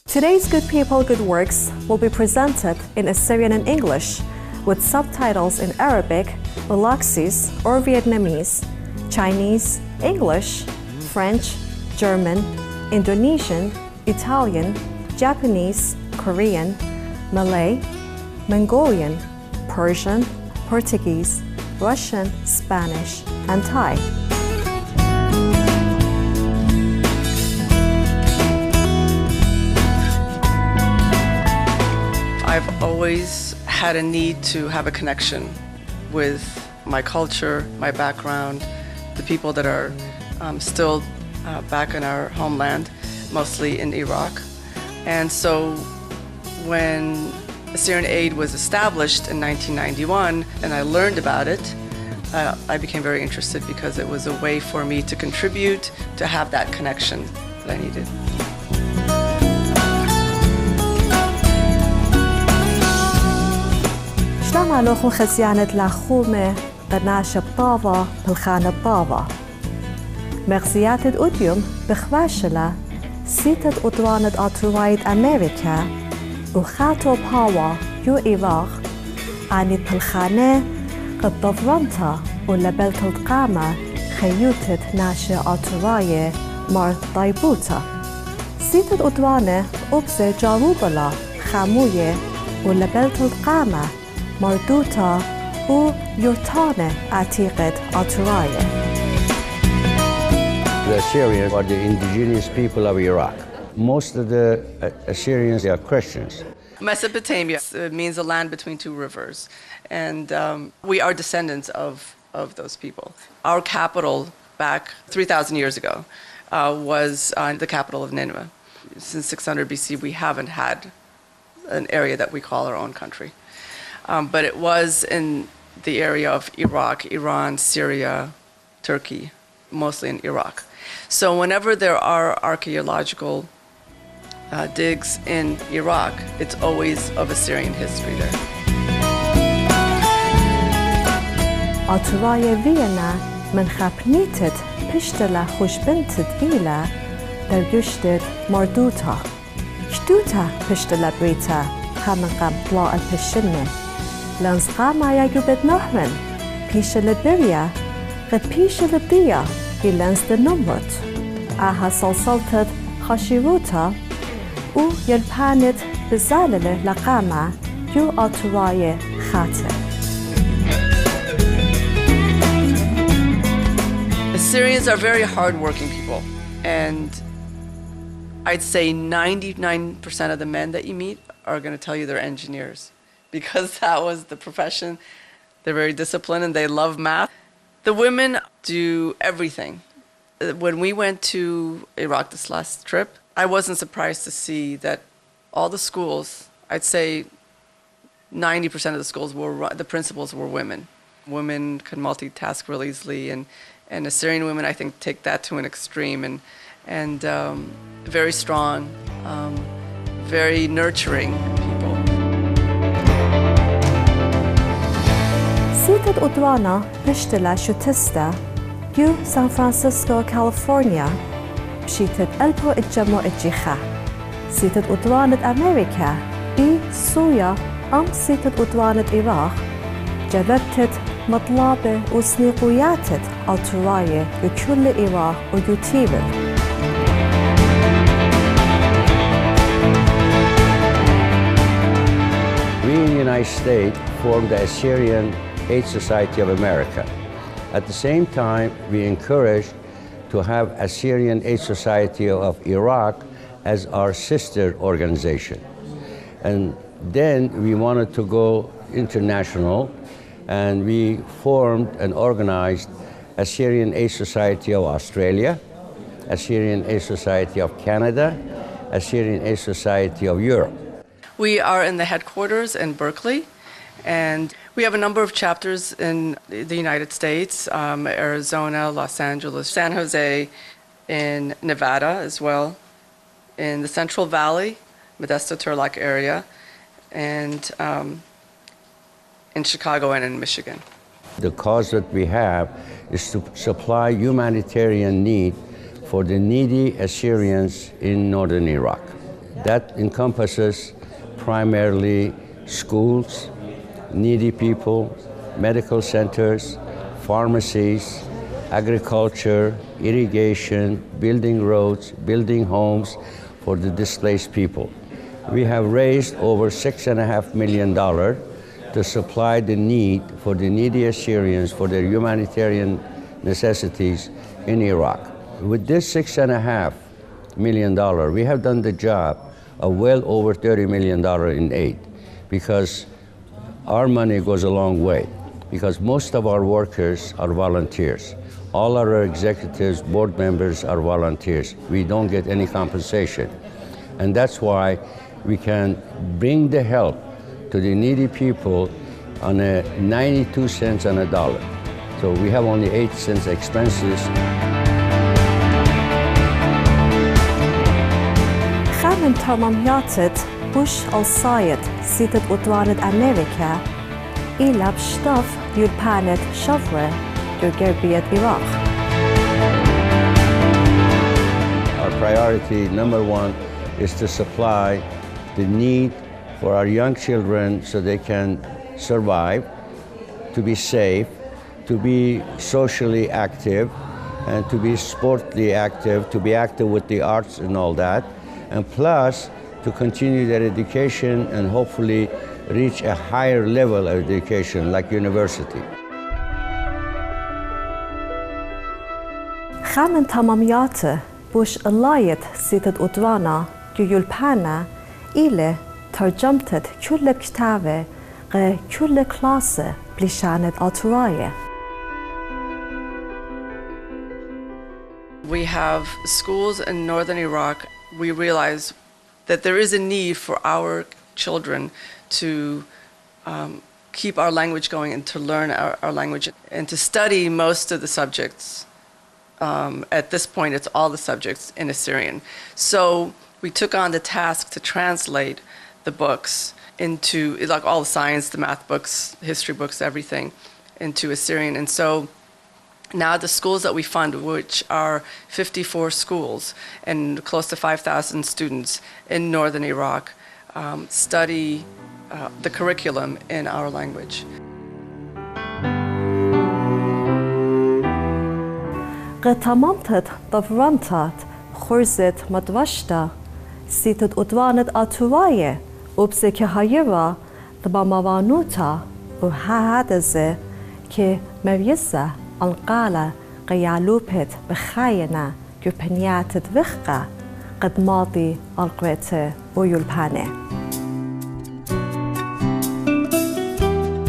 Today's Good People, Good Works will be presented in Assyrian and English with subtitles in Arabic, Belaxis or Vietnamese, Chinese, English, French, German, Indonesian, Italian, Japanese, Korean, Malay, Mongolian, Persian, Portuguese, Russian, Spanish, and Thai. I've always had a need to have a connection with my culture, my background, the people that are still back in our homeland, mostly in Iraq. And so when Assyrian Aid was established in 1991 and I learned about it, I became very interested because it was a way for me to contribute, to have that connection that I needed. شلون لوخو خزيانة لخومة قناش بطاوة بالخانة بطاوة مغزيات الأوديوم بخواشلة سيتة أدوانة أطروائد أمريكا وخاتو بهاوا يو إيراق عنيد بالخانة قد ضفرنتا ولبلت القامة خيوتة ناشي أطروائي مار طيبوتا سيتة أدوانة أبزي جاروبلا خاموية ولبلت القامة مردوتا و يرتانة عتيقة أطراية. The Assyrians are the indigenous people of Iraq. Most of the Assyrians are Christians. Mesopotamia means a land between two rivers, and we are descendants of those people. Our capital back 3,000 years ago was the capital of Nineveh. Since 600 BC, we haven't had an area that we call our own country. But it was in the area of Iraq, Iran, Syria, Turkey, mostly in Iraq. So whenever there are archaeological digs in Iraq, it's always of Assyrian history there. أطراية فيينا من خبنيتت بشتلا خوشبنتت إيلا درجشتت مردوتا شدوتا بشتلا بريتا خامن قبلا البشنة لانسقاما يا جوبت نهرن بيش لبريا قد بيش لبديا إلانس دنمرت آها صلصلتت خشيروتا و يلبانت بزالة لقاما يو أطراية خاتر. Assyrians are very hardworking people, and I'd say 99% of the men that you meet are going to tell you they're engineers because that was the profession. They're very disciplined and they love math. The women do everything. When we went to Iraq this last trip, I wasn't surprised to see that all the schools, I'd say 90% of the schools the principals were women. Women can multitask really easily, and Assyrian women, I think, take that to an extreme, and very strong, very nurturing people. سيتة أدوانا بشتلا شوتستا يو سان فرانسيسكو كاليفورنيا بشيتة ألبو الجمو الجيخة سيتة أدوانة أمريكا بي سوريا سيتة أدوانة إيراق جلبتت مطلابة وسنيقوياتت أطراية بكل إيراق ويوتيبر. We in the United States formed the Assyrian Aid Society of America. At the same time, we encouraged to have Assyrian Aid Society of Iraq as our sister organization. And then we wanted to go international, and we formed and organized Assyrian Aid Society of Australia, Assyrian Aid Society of Canada, Assyrian Aid Society of Europe. We are in the headquarters in Berkeley, and we have a number of chapters in the United States, Arizona, Los Angeles, San Jose, in Nevada as well, in the Central Valley, Modesto-Turlock area, and in Chicago and in Michigan. The cause that we have is to supply humanitarian need for the needy Assyrians in northern Iraq. That encompasses primarily schools, needy people, medical centers, pharmacies, agriculture, irrigation, building roads, building homes for the displaced people. We have raised over $6.5 million to supply the need for the needy Assyrians for their humanitarian necessities in Iraq. With this $6.5 million, we have done the job of well over $30 million in aid, because our money goes a long way, because most of our workers are volunteers. All our executives, board members are volunteers. We don't get any compensation. And that's why we can bring the help to the needy people on a 92 cents on a dollar. So we have only 8 cents expenses. خامن تمامياتت بوش الصايد سيدت أدوانت أمريكا إلا بشطف يلبانت شفرة يرقربية إراق. Our priority number one is to supply the need for our young children so they can survive, to be safe, to be socially active, and to be sportly active, to be active with the arts and all that, and plus to continue their education and hopefully reach a higher level of education like university. خامن تمامياته بوش اللايت سيدت أدوانا يلبانا إلى ترجمتت كل كتابة غير كل كلاسة بلشانة أطراية. We have schools in northern Iraq. We realize that there is a need for our children to keep our language going and to learn our language and to study most of the subjects. At this point, it's all the subjects in Assyrian. So we took on the task to translate the books into, like all the science, the math books, history books, everything, into Assyrian. And so now the schools that we fund, which are 54 schools and close to 5,000 students in northern Iraq, study the curriculum in our language. قتممتت ضفرنتت خرزت مدوشتا سيتت أدوانت أطراية وبسكي هايرا ضباموانوتا وهادزة كي مريزة القالة قيالوبت بخاينة كوبنياتت وخقة قد ماضي القويت ويلبانة.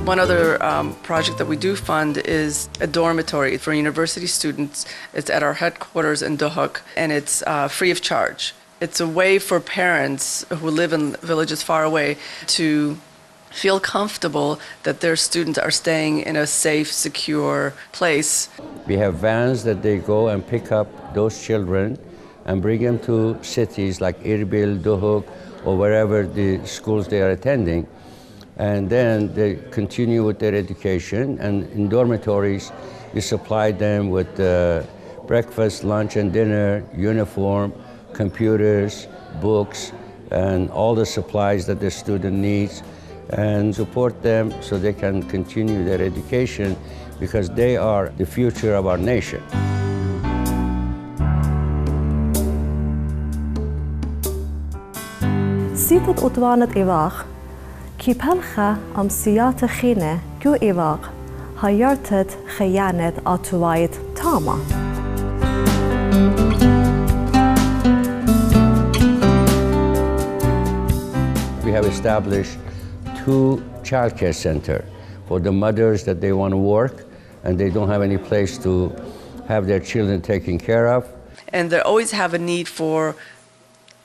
One other project that we do fund is a dormitory for university students. It's at our headquarters in Duhok, and it's free of charge. It's a way for parents who live in villages far away to feel comfortable that their students are staying in a safe, secure place. We have vans that they go and pick up those children and bring them to cities like Erbil, Duhok, or wherever the schools they are attending. And then they continue with their education, and in dormitories, we supply them with breakfast, lunch, and dinner, uniform, computers, books, and all the supplies that the student needs, and support them so they can continue their education, because they are the future of our nation. سيدت أدوانت إراق كي بلخة أمسيات خينة كو إراق هيرتت خيانة أطوايت تاما. We have established 2 childcare centers for the mothers that they want to work and they don't have any place to have their children taken care of. And they always have a need for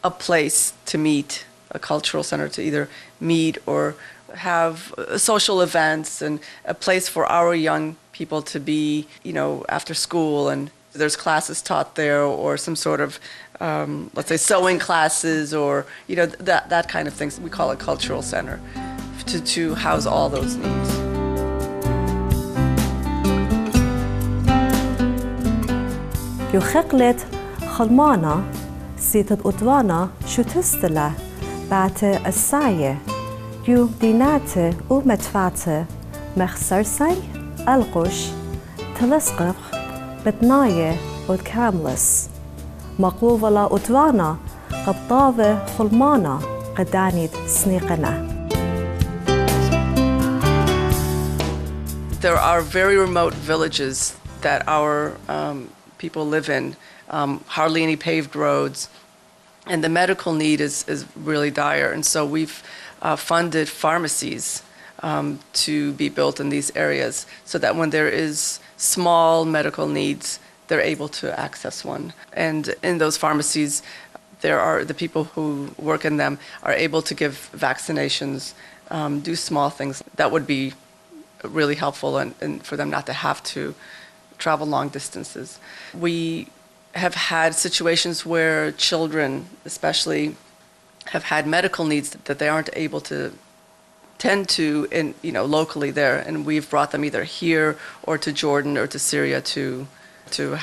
a place to meet, a cultural center to either meet or have social events, and a place for our young people to be, after school, and there's classes taught there, or some sort of, let's say, sewing classes, or, that kind of things. We call it cultural center, to house all those needs. يخقلت خلمانا سيتت أطوانا شو تستلا بات الساية يو دينات ومدفعت مخسرسي القش تلسقف بتناية وتكاملس مقلوبة لا أطوانا قبطاوة خلمانا قدانيت سنيقنا. There are very remote villages that our people live in, hardly any paved roads, and the medical need is really dire. And so we've funded pharmacies to be built in these areas so that when there is small medical needs, they're able to access one. And in those pharmacies, the people who work in them are able to give vaccinations, do small things that would be really helpful and for them not to have to travel long distances. We have had situations where children, especially, have had medical needs that they aren't able to tend to locally there, and we've brought them either here or to Jordan or to Syria to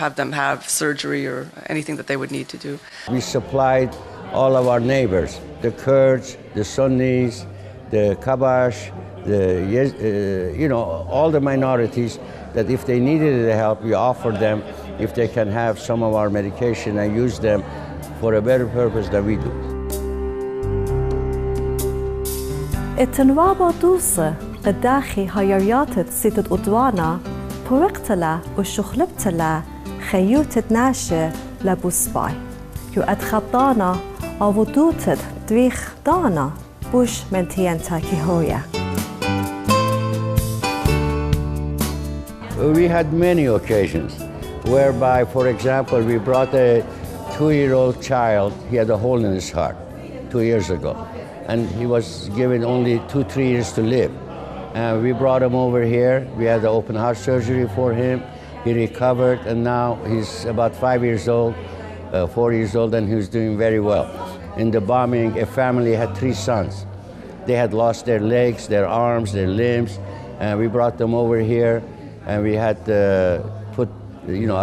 have them have surgery or anything that they would need to do. We supplied all of our neighbors, the Kurds, the Sunnis, the Kabash, all the minorities, that if they needed the help, we offered them if they can have some of our medication and use them for a better purpose than we do. التنوابة دوسة قداخي هايرياتت سيتت أدوانا بورقتلا وشخلبتلا خيوتت ناشة لبوسباي يو أدخبطانا أودوتت دويخ دانا بوش من تيانتا كيهويا. We had many occasions whereby, for example, we brought a 2-year-old child. He had a hole in his heart 2 years ago, and he was given only 2-3 years to live. And we brought him over here. We had the open heart surgery for him. He recovered, and now he's about 5 years old, 4 years old, and he's doing very well. In the bombing, a family had 3 sons. They had lost their legs, their arms, their limbs, and we brought them over here. And we had put,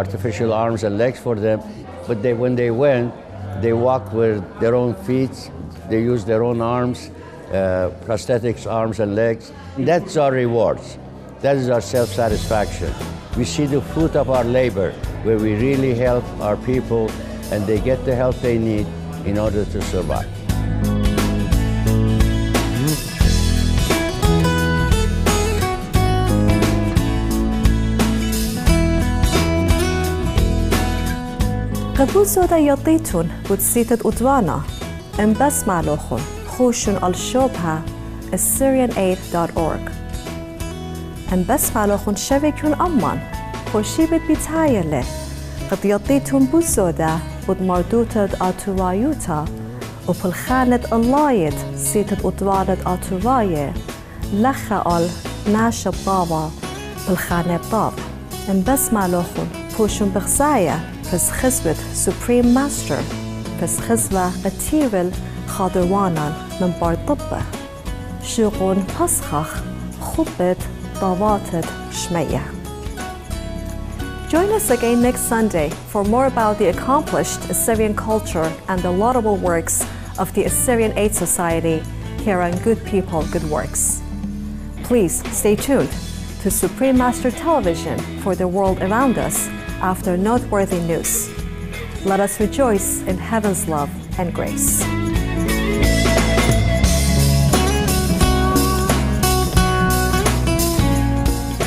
artificial arms and legs for them. But when they went, they walked with their own feet. They used their own arms, prosthetics, arms and legs. That's our rewards. That is our self-satisfaction. We see the fruit of our labor, where we really help our people, and they get the help they need in order to survive. قبول سودا يطيتون بوتسيتة أدوانا انبسمع لوخون خوشون الشوبها Assyrianaid.org انبسمع لوخون شبكون أمان خوشيبت بتايلة قد يطيتون بوسودا بود مردوتة آتورايوتا وبالخانة اللايت سيتة أدوانا آتوراية لخا ناشب طابا بالخانة بطاب انبسمع لوخون خوشون بغزايا بس خزبت Supreme Master بس خزبة التيرل خاضروانا من بارطبة شوقون بسخخ خبت ضواتت شمية. Join us again next Sunday for more about the accomplished Assyrian culture and the laudable works of the Assyrian Aid Society here on Good People, Good Works. Please stay tuned to Supreme Master Television for the world around us after noteworthy news. Let us rejoice in heaven's love and grace.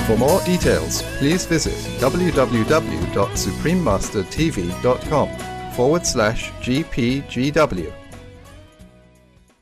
For more details, please visit www.suprememastertv.com/GPGW.